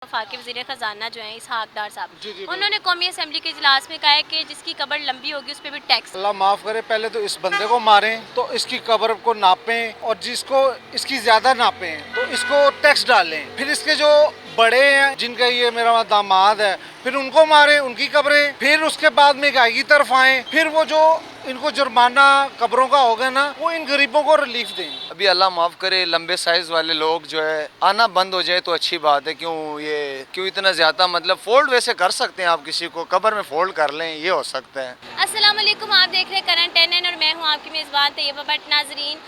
वफाकी वज़ीर ख़जाना जो हैं इसहाक़ डार साहब, जी जी उन्होंने कौमी असम्बली के इजलास में कहा है कि जिसकी कब्र लंबी होगी उस पर भी टैक्स। अल्लाह माफ़ करे, पहले तो इस बंदे को मारें तो इसकी कब्र को नापें और जिसको इसकी ज़्यादा नापें तो इसको टैक्स डालें। फिर इसके जो बड़े हैं जिनका ये मेरा दामाद है फिर उनको मारें, उनकी कब्रें। फिर उसके बाद महंगाई की तरफ आए, फिर वो जो इनको जुर्माना कब्रों का होगा ना वो इन गरीबों को रिलीफ दें। अभी अल्लाह माफ़ करे लंबे साइज़ वाले लोग जो है आना बंद हो जाए तो अच्छी बात है। क्यों इतना ज़्यादा मतलब फोल्ड वैसे कर सकते हैं, आप किसी को कब्र में फोल्ड कर लें, ये हो सकता है। अस्सलाम वालेकुम, आप देख रहे हैं करंट 10 और मैं हूं आपकी मेज़बान तैयबा भट्ट। नाज़रीन,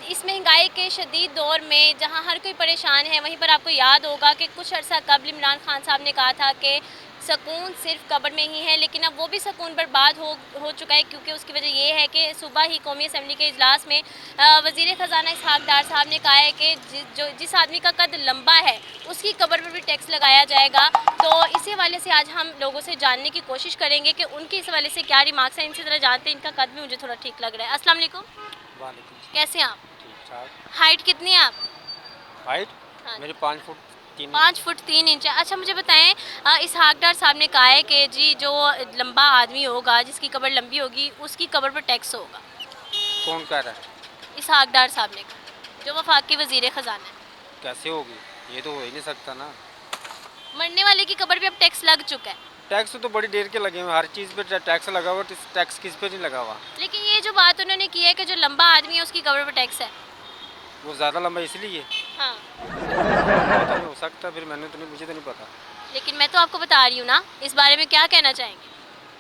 इस महंगाई के शदीद दौर में जहां हर कोई परेशान है, वहीं पर आपको याद होगा कि कुछ अर्सा कबल इमरान खान साहब ने कहा था कि सुकून सिर्फ कब्र में ही है, लेकिन अब वो भी सुकून बर्बाद हो चुका है, क्योंकि उसकी वजह ये है कि सुबह ही कौमी असम्बली के इजलास में वज़ीर ख़जाना इसहाक़ डार साहब ने कहा है कि जिस आदमी का कद लंबा है उसकी कब्र पर भी टैक्स लगाया जाएगा। तो इसी हवाले से आज हम लोगों से जानने की कोशिश करेंगे कि उनके इस हवाले से क्या रिमार्क्स हैं। इनसे ज़रा जानते हैं, इनका कद भी मुझे थोड़ा ठीक लग रहा है। अस्सलाम वालेकुम। वालेकुम। कैसे हैं आप? ठीक ठाक। हाइट कितनी है आप? हाइट हाँ, मेरी 5 फुट 3 5 फुट 3 इंच है। अच्छा मुझे बताएं, इसहाक़ डार साहब ने कहा है कि जी जो लंबा आदमी होगा, जिसकी कब्र लंबी होगी, उसकी कब्र पर टैक्स होगा। कौन कह रहा है? इसहाक़ डार साहब ने कहा, जो वफाकी वज़ीर ख़जाना है। कैसे होगी? ये तो हो ही नहीं सकता ना। मरने वाले की कब्र पे अब टैक्स लग चुका है, टैक्स तो बड़ी देर के लगे हुए, हर चीज़ पे टैक्स लगा हुआ, टैक्स किस पे नहीं लगा हुआ? लेकिन ये जो बात उन्होंने की है कि जो लंबा आदमी है उसकी कब्र पर टैक्स है। वो ज़्यादा लंबा इसलिए हाँ, पता नहीं हो सकता, फिर मुझे तो नहीं पता। लेकिन मैं तो आपको बता रही हूँ ना, इस बारे में क्या कहना चाहेंगे?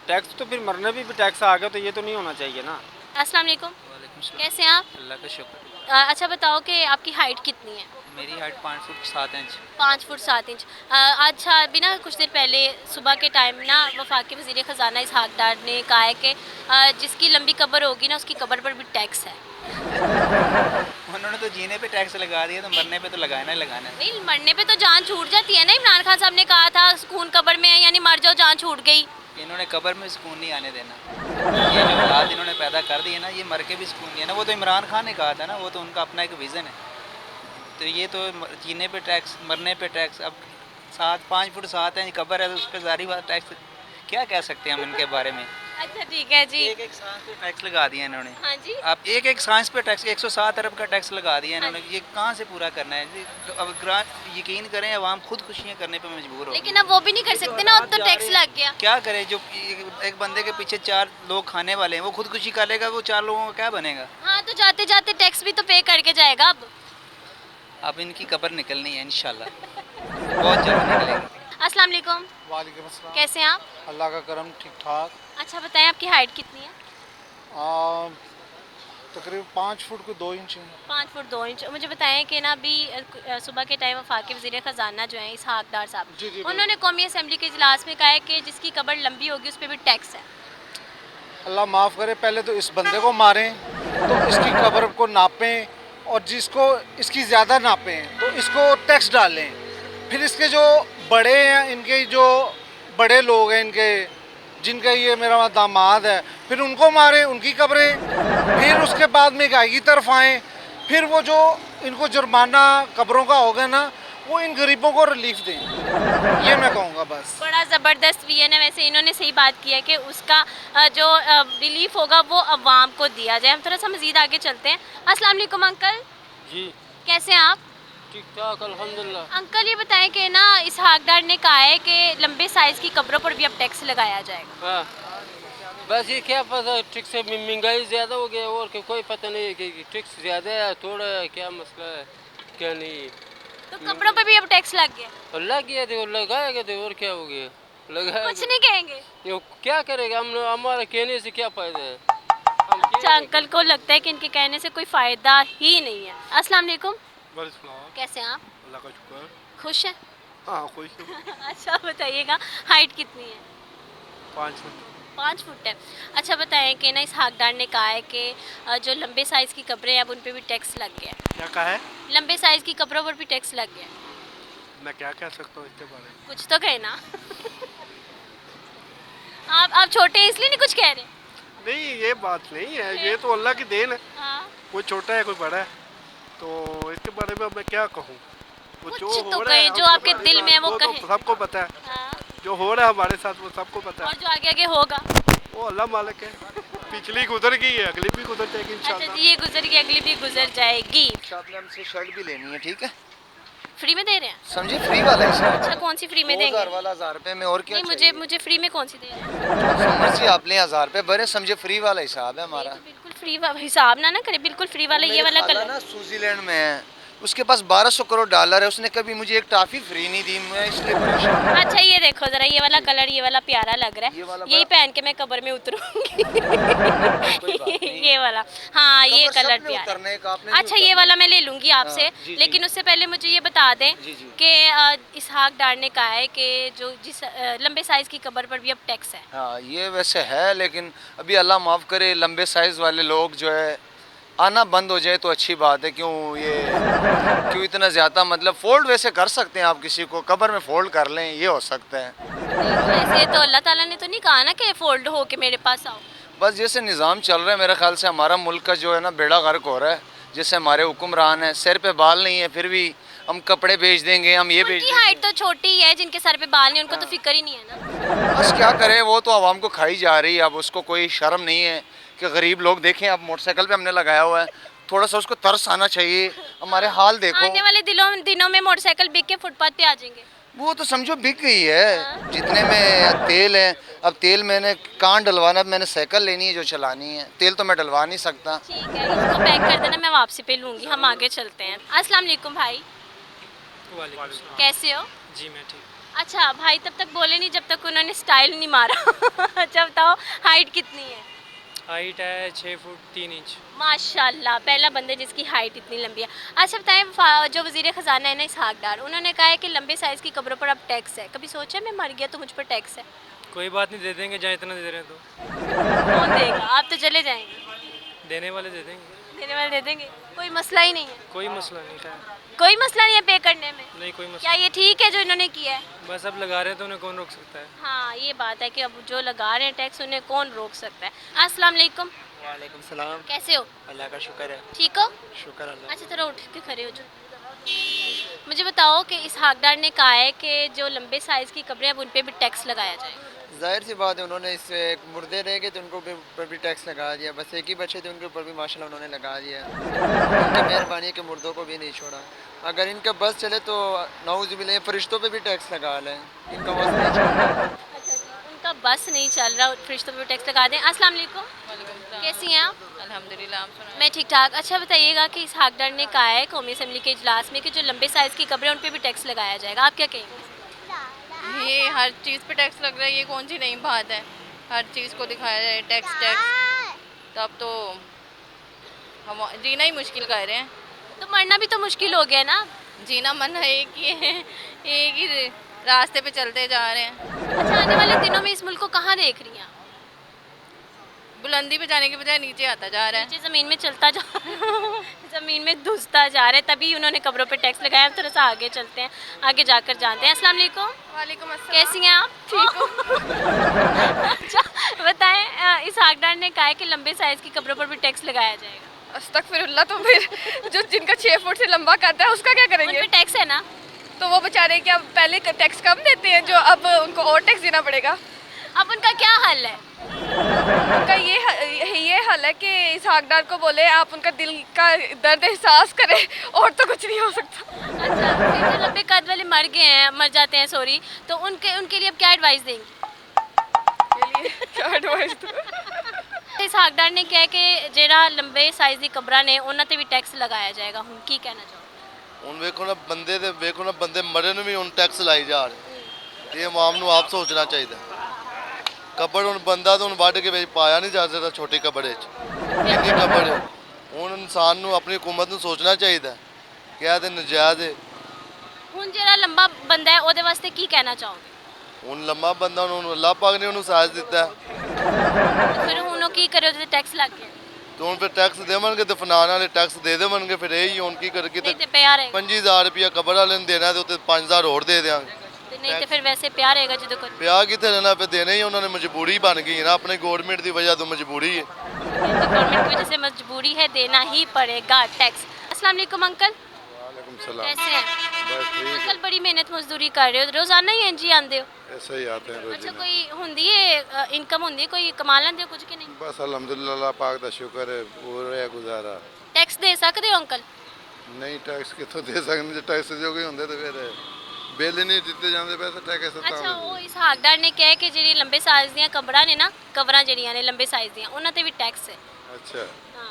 टैक्स तो फिर मरने भी टैक्स आ गया तो ये तो नहीं होना चाहिए ना। अस्सलाम वालेकुम। कैसे हैं आप? अल्लाह का शुक्र। अच्छा बताओ कि आपकी हाइट कितनी है? मेरी height 5 foot 7 inch. 5 foot 7 inch. अच्छा अभी ना कुछ देर पहले सुबह के टाइम ना वफाकी वज़ीर ख़जाना इसहाक़ डार ने कहा है कि जिसकी लंबी कब्र होगी ना उसकी कब्र पर भी टैक्स है। उन्होंने तो जीने पे टैक्स लगा दिया, तो मरने पे तो लगाना ही लगाना है। नहीं, मरने पे तो जान छूट जाती है ना। इमरान खान साहब ने कहा था सुकून कब्र में है, यानी मर जाओ जान छूट गई। इन्होंने कब्र में सुकून नहीं आने देना। ये जो हालात इन्होंने पैदा कर दिए ना, ये मर के भी सुकून नहीं है ना। वो तो इमरान खान ने कहा था ना, वो तो उनका अपना एक विज़न है। तो ये तो जीने पे टैक्स, मरने पे टैक्स। अब 5 फुट 7 इंच कब्र है तो उस पर ज़ाहिर बात टैक्स, क्या कह सकते हैं हम इनके बारे में। अच्छा ठीक है जी। एक सांस पे टैक्स लगा दिया इन्होंने। हाँ जी। आप एक सांस पे टैक्स 107 अरब का टैक्स लगा दिया इन्होंने। ये कहाँ से पूरा करना है जी? तो अब यकीन करें अवाम खुद खुशियाँ करने पे मजबूर हो। लेकिन अब वो भी नहीं कर सकते ना, अब तो टैक्स लग गया। क्या करे, जो एक बंदे के पीछे 4 लोग खाने वाले हैं, वो खुदकुशी कर लेगा, वो 4 लोगों का क्या बनेगा? हाँ, तो जाते जाते टैक्स भी तो पे करके जाएगा अब इनकी कब्र निकलनी है इंशाल्लाह, बहुत जल्द निकलेगी। अस्सलाम वालेकुम। वालेकुम अस्सलाम। कैसे हैं आप? अल्लाह का करम, ठीक ठाक। अच्छा बताएं, आपकी हाइट कितनी है? तकरीबन 5 फुट को 2 इंच है। 5 फुट 2 इंच। मुझे बताएं कि ना अभी सुबह के टाइम वफाकी वज़ीर ख़जाना जो हैं इसहाक़ डार साहब, जी, जी, उन्होंने कौमी असम्बली के इजलास में कहा है कि जिसकी कब्र लंबी होगी उस पर भी टैक्स है। अल्लाह माफ़ करे, पहले तो इस बंदे को मारें तो इसकी कब्र को नापें और जिसको इसकी ज़्यादा नापें तो इसको टैक्स डालें। फिर इसके जो बड़े हैं, इनके जो बड़े लोग हैं इनके जिनका ये मेरा दामाद है फिर उनको मारें, उनकी कब्रें। फिर उसके बाद महंगाई की तरफ आए, फिर वो जो इनको जुर्माना कब्रों का होगा ना वो इन गरीबों को रिलीफ दें। ये मैं कहूँगा बस। बड़ा ज़बरदस्त विजन है। वैसे इन्होंने सही बात की है कि उसका जो रिलीफ होगा वो अवाम को दिया जाए। हम थोड़ा सा मज़ीद आगे चलते हैं। अस्सलाम वालेकुम अंकल। जी कैसे हैं आप? ठीक ठाक अल्हम्दुलिल्लाह। अंकल ये बताएं कि ना इसहाक़ डार ने कहा है कि लंबे साइज़ की कब्रों पर भी अब टैक्स लगाया जाएगा। हाँ, बस ये क्या पता, टैक्स से महंगाई ज़्यादा हो गया और कोई पता नहीं है कि टैक्स ज़्यादा है थोड़ा है, क्या मसला है क्या नहीं। तो कब्रों पर भी अब टैक्स लग गया। और लग गया देखो, लगाएगा देखो, और क्या हो गया, लगाएगा। कुछ नहीं कहेंगे? ये क्या करेगा, हम हमारे कहने से क्या फ़ायदा है? अच्छा अंकल को लगता है कि इनके कहने से कोई फ़ायदा ही नहीं है। अस्सलाम वालेकुम। कैसे हैं आप? अल्लाह का शुक्र। खुश हैं? हाँ खुश। अच्छा बताइएगा, हाइट कितनी है? 5 फुट। 5 फुट है। अच्छा बताएं कि ना इसहाक़ डार ने कहा है कि जो लंबे साइज़ की कब्रें हैं अब उन पे भी टैक्स लग गया है। क्या कहा है? लंबे साइज़ की कब्रों पर भी टैक्स लग गया है। मैं क्या कह सकता हूँ इसके बारे में? कुछ तो कहे ना। आप छोटे हैं इसलिए नहीं कुछ कह रहे? नहीं, ये बात नहीं है, ये तो अल्लाह की देन है। हाँ। कोई छोटा है कोई बड़ा है, तो इसके बारे में अब मैं क्या कहूँ। कुछ जो तो हो रहा है कहें, जो हमको आपके पता दिल में है वो तो कहें। सबको पता है, हाँ, जो हो रहा है हमारे साथ वो सबको पता और है। जो आगे आगे होगा। वो अल्लाह मालिक है, पिछली गुजर गई है, अगली भी गुजर जाएगी अच्छा इंशाल्लाह। जी, ये गुजर की अगली भी गुजर जाएगी। आपने हमसे शर्ट भी लेनी है, ठीक है? फ्री में दे रहे हैं? समझे, फ्री वाला हिसाब। अच्छा, कौन सी फ्री में देंगे? 2000 वाला 1000 रुपए में, और क्या नहीं, चाहिए? मुझे फ्री में कौन सी दे रहे हैं? मर्जी आप लें, 1000 रुपए भरे, समझे फ्री वाला हिसाब है हमारा। तो बिल्कुल फ्री हिसाब ना करे, बिल्कुल फ्री वाला ये वाला कलर। ना स्विट्जरलैंड में है, उसके पास 1200 करोड़ डॉलर है, उसने कभी मुझे एक टॉफी फ्री नहीं दी, मैं इसलिए परेशान हूं। अच्छा, ये देखो जरा, ये वाला कलर, ये वाला प्यारा लग रहा ये वाला है, यही बड़ा- पहन के मैं कब्र में उतरूंगी। कोई बात नहीं। ये वाला, हाँ, ये कबर कलर सबने प्यारा उतरने है। का, आपने नहीं अच्छा, ये उतरना। वाला मैं ले लूंगी आपसे, हाँ, जी, लेकिन जी। उससे पहले मुझे ये बता दें जी, जी। कि इसहाक डार ने कहा है कि जो जिस लंबे साइज की कब्र पर भी अब टैक्स है। हाँ, ये वैसे है, लेकिन अभी अल्लाह माफ़ करे, लंबे साइज़ वाले लोग जो है आना बंद हो जाए तो अच्छी बात है। क्यों इतना ज़्यादा, मतलब फ़ोल्ड वैसे कर सकते हैं आप, किसी को कब्र में फ़ोल्ड कर लें, ये हो सकता है। ऐसे तो अल्लाह ताला ने तो नहीं कहा ना कि फोल्ड हो के मेरे पास आओ। बस जैसे निज़ाम चल रहा है, मेरे ख्याल से हमारा मुल्क का जो है ना बेड़ा गर्क हो रहा है। जैसे हमारे हुक्मरान है, सिर पे बाल नहीं है, फिर भी हम कपड़े बेच देंगे, हम ये बेच उनकी देंगे। हाइट तो छोटी ही है, जिनके सर पे बाल नहीं, उनको तो फिक्र ही नहीं है ना। बस क्या करें, वो तो आवाम को खाई जा रही है। अब उसको कोई शर्म नहीं है कि गरीब लोग देखें, अब मोटरसाइकिल पे हमने लगाया हुआ है, थोड़ा सा उसको तरस आना चाहिए। हमारे हाल देखो, आने वाले दिनों में मोटरसाइकिल बिक के फुटपाथ पे आ जाएंगे। वो तो समझो बिक गई है। जितने में तेल है, अब तेल मैंने कहाँ डलवाना, अब मैंने साइकिल लेनी है जो चलानी है, तेल तो मैं डलवा नहीं सकता। ठीक है, इसको पैक कर देना, मैं वापसी पे लूँगी। हम आगे चलते हैं। अस्सलाम वालेकुम भाई, कैसे हो? जी मैं ठीक। अच्छा भाई, तब तक बोले नहीं जब तक उन्होंने स्टाइल नहीं मारा। जब बताओ, हाइट कितनी है? हाइट है 6 फुट 3 इंच। माशाल्लाह, पहला बंदा जिसकी हाइट इतनी लंबी है। अच्छा बताएं, जो वज़ीर ख़जाना है ना इसहाक डार, उन्होंने कहा है कि लंबे साइज़ की कब्रों पर अब टैक्स है। कभी सोचा मैं मर गया तो मुझ पर टैक्स है? कोई बात नहीं, दे देंगे जहाँ इतना दे रहे हैं तो। कौन देगा? आप तो चले जाएंगे। देने वाले दे देंगे, देने वाले दे देंगे, कोई मसला ही नहीं है। कोई मसला नहीं। खैर कोई मसला नहीं है पे करने में। नहीं, कोई क्या मसला। ये ठीक है जो इन्होंने किया है? बस अब लगा रहे हैं तो उन्हें कौन रोक सकता है। हाँ, ये बात है कि अब जो लगा रहे हैं टैक्स, उन्हें कौन रोक सकता है। अस्सलाम वालेकुम, वालेकुम सलाम। कैसे हो? अल्लाह का शुक्र है। ठीक हो? शुक्र अल्लाह। अच्छा, थोड़ा उठ के खड़े हो जाओ। मुझे बताओ कि इसहाक डार ने कहा है कि जो लंबे साइज़ की कब्रें हैं अब उन पे भी टैक्स लगाया जाएगा। जाहिर सी बात है, उन्होंने इससे मुर्दे रह गए तो उनको ऊपर भी टैक्स लगा दिया। बस एक ही बच्चे थे, उनके ऊपर भी माशाल्लाह उन्होंने लगा दिया। उनकी मेहरबानी है कि मुर्दों को भी नहीं छोड़ा। अगर इनका बस चले तो नाउज़ुबिल्लाह फरिश्तों पे भी टैक्स लगा लें, इनका बस नहीं चलता। अच्छा जी, उनका बस नहीं चल रहा, फरिश्तों पे टैक्स लगा दें। अस्सलाम वालेकुम, कैसी हैं आप? अल्हम्दुलिल्लाह, आप सुनाएं। मैं ठीक ठाक। अच्छा बताइएगा कि इसहाक डार ने कहा है कौमी असम्बली के इजलास में कि जो लंबे साइज़ की कब्रें उन पे भी टैक्स लगाया जाएगा। आप क्या कहेंगे? ये हर चीज़ पे टैक्स लग रहा है, ये कौन सी नई बात है? हर चीज़ को दिखाया जाए टैक्स। तब तो हम जीना ही मुश्किल कर रहे हैं। तो मरना भी तो मुश्किल हो गया ना। जीना मरना एक ही है, एक ही रास्ते पे चलते जा रहे हैं। अच्छा, आने वाले दिनों में इस मुल्क को कहाँ देख रही हैं आप? बुलंदी पे जाने के बजाय नीचे आता जा रहा है। नीचे ज़मीन में चलता जा ज़मीन में घुसता जा रहा है, तभी उन्होंने कब्रों पे टैक्स लगाया। हम थोड़ा सा आगे चलते हैं, आगे जाकर जानते हैं। अस्सलाम वालेकुम, वालेकुम अस्सलाम। कैसी हैं आप? ठीक हो? अच्छा बताएं, इसहाक डार ने कहा है कि लंबे साइज़ की कब्रों पर भी टैक्स लगाया जाएगा। अस्तगफिरुल्लाह, तो फिर जो जिनका 6 फुट से लंबा करता है उसका क्या उन करेंगे? पे टैक्स है ना। तो वो बेचारे क्या पहले टैक्स कम देते हैं, जो अब उनको और टैक्स देना पड़ेगा? अब उनका क्या हल है? उनका ये हल है कि इसहाक डार को बोले आप उनका दिल का दर्द एहसास करें, और तो कुछ नहीं हो सकता। अच्छा, फिर जो लंबे कद वाले मर जाते हैं, सॉरी, तो उनके लिए अब क्या एडवाइस देंगे? के लिए क्या एडवाइस दूं? इसहाक डार ने कहा कि जेड़ा लंबे साइज़ की कब्रां ने उन्हां ते भी टैक्स लगाया जाएगा। ਹੁਣ ਕੀ ਕਹਿਣਾ ਚਾਹੋ? ਹੁਣ ਵੇਖੋ ਨਾ ਬੰਦੇ ਮਰੇ ਨੂੰ ਵੀ ਹੁਣ ਟੈਕਸ ਲਾਈ ਜਾ ਰਹੇ। ਇਹ ਆਵਾਮ ਨੂੰ ਆਪ ਸੋਚਣਾ ਚਾਹੀਦਾ। ਕਬਰ ਹੁਣ ਬੰਦਾ ਤਾਂ ਹੁਣ ਵੱਢ ਕੇ ਵਿੱਚ ਪਾਇਆ ਨਹੀਂ ਜਾ ਸਕਦਾ, ਛੋਟੀ ਕਬਰ ਵਿੱਚ ਕਿੰਨੀ ਕਬਰ ਹੈ। ਹੁਣ ਇਨਸਾਨ ਨੂੰ ਆਪਣੀ ਹਕੂਮਤ ਨੂੰ ਸੋਚਣਾ ਚਾਹੀਦਾ ਕਿ ਇਹ ਤੇ ਨਜਾਇਜ਼ ਹੈ। ਹੁਣ ਜਿਹੜਾ ਲੰਬਾ ਬੰਦਾ ਹੈ ਉਹਦੇ ਵਾਸਤੇ ਕੀ ਕਹਿਣਾ ਚਾਹੋਗੇ? ਹੁਣ ਲੰਮਾ ਬੰਦਾ ਨੂੰ ਅੱਲਾਹ ਪਾਕ ਨੇ ਉਹਨੂੰ ਸਾਜ਼ ਦਿੱਤਾ ਹੈ। ਫਿਰ ਹੁਣ ਉਹ ਕੀ ਕਰੇ, ਉਹਦੇ ਤੇ ਟੈਕਸ ਲੱਗ ਗਿਆ ਤੇ ਹੁਣ ਫਿਰ ਟੈਕਸ ਦੇਵਾਂਗੇ ਤੇ ਫਨਾਨ ਵਾਲੇ ਟੈਕਸ ਦੇ ਦੇਵਾਂਗੇ। ਫਿਰ ਇਹ ਹੀ ਹੁਣ ਕੀ ਕਰ ਨਹੀਂ ਕਿਤੇ ਤੇ ਪਿਆ ਰਹੇਗਾ। 5000 ਰੁਪਇਆ ਕਬਰ ਵਾਲੇ ਨੂੰ ਦੇਣਾ ਤੇ ਉੱਤੇ 5000 ਹੋਰ ਦੇ ਦੇਵਾਂਗੇ। ਤੇ ਨਹੀਂ ਤੇ ਫਿਰ ਵੈਸੇ ਪਿਆ ਰਹੇਗਾ ਜਦੋਂ ਕੋਈ ਵਿਆਹ ਕਿੱਥੇ ਰਹਿਣਾ, ਫਿਰ ਦੇਣੇ ਹੀ ਉਹਨਾਂ ਨੇ ਮਜਬੂਰੀ ਬਣ ਗਈ ਹੈ ਨਾ, ਆਪਣੇ ਗਵਰਨਮੈਂਟ ਦੀ ਵਜ੍ਹਾ ਤੋਂ ਮਜਬੂਰੀ है। गवर्नमेंट की वजह से मजबूरी है, देना ही पड़ेगा टैक्स। अस्सलाम वालेकुम अंकल, वालेकुम सलाम। कैसे हैं? बस ठीक अंकल बड़ी मेहनत मजदूरी कर रहे हो रोजाना ही इंज ही आंदे हो है ऐसा ही आते हैं अच्छा रोज कोई ਹੁੰਦੀ ਹੈ ਇਨਕਮ ਹੁੰਦੀ ਹੈ ਕੋਈ ਕਮਾ ਲੈਂਦੇ ਹੋ ਕੁਝ ਕਿ ਨਹੀਂ बस अल्हम्दुलिल्लाह अल्लाह पाक का शुक्र है पूरा है गुजारा ਟੈਕਸ ਦੇ ਸਕਦੇ ਹੋ ਅੰਕਲ नहीं टैक्स कितों दे सकते जे टैक्स जो कोई होंगे तो फिर बिल ही नहीं दिते जाते पैसे टैक्स ਅੱਛਾ ਉਹ ਇਸ ਹਾਕਦਾਰ ਨੇ ਕਿਹਾ ਕਿ ਜਿਹੜੀ ਲੰਬੇ ਸਾਈਜ਼ ਦੀਆਂ ਕਬਰਾਂ ਨੇ ਨਾ ਕਬਰਾਂ ਜਿਹੜੀਆਂ ਨੇ ਲੰਬੇ ਸਾਈਜ਼ ਦੀਆਂ ਉਹਨਾਂ ਤੇ ਵੀ ਟੈਕਸ ਹੈ अच्छा ਹਾਂ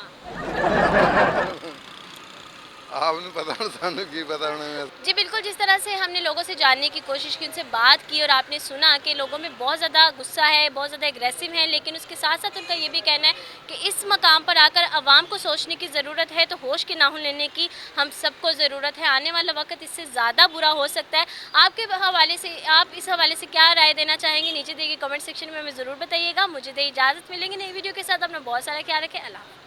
आपने पता सानू की पता उन्हें जी बिल्कुल जिस तरह से हमने लोगों से जानने की कोशिश की उनसे बात की और आपने सुना कि लोगों में बहुत ज़्यादा गुस्सा है बहुत ज़्यादा एग्रेसिव है लेकिन उसके साथ साथ उनका ये भी कहना है कि इस मकाम पर आकर आवाम को सोचने की ज़रूरत है तो होश के नाखून लेने की हम सबको ज़रूरत है आने वाला वक्त इससे ज़्यादा बुरा हो सकता है आपके हवाले से आप इस हवाले से क्या राय देना चाहेंगे नीचे दिए गए कमेंट सेक्शन में हमें ज़रूर बताइएगा मुझे दे इजाज़त मिलेंगे नई वीडियो के साथ अपना बहुत सारा ख्याल रखें अल्लाह हाफ़िज़।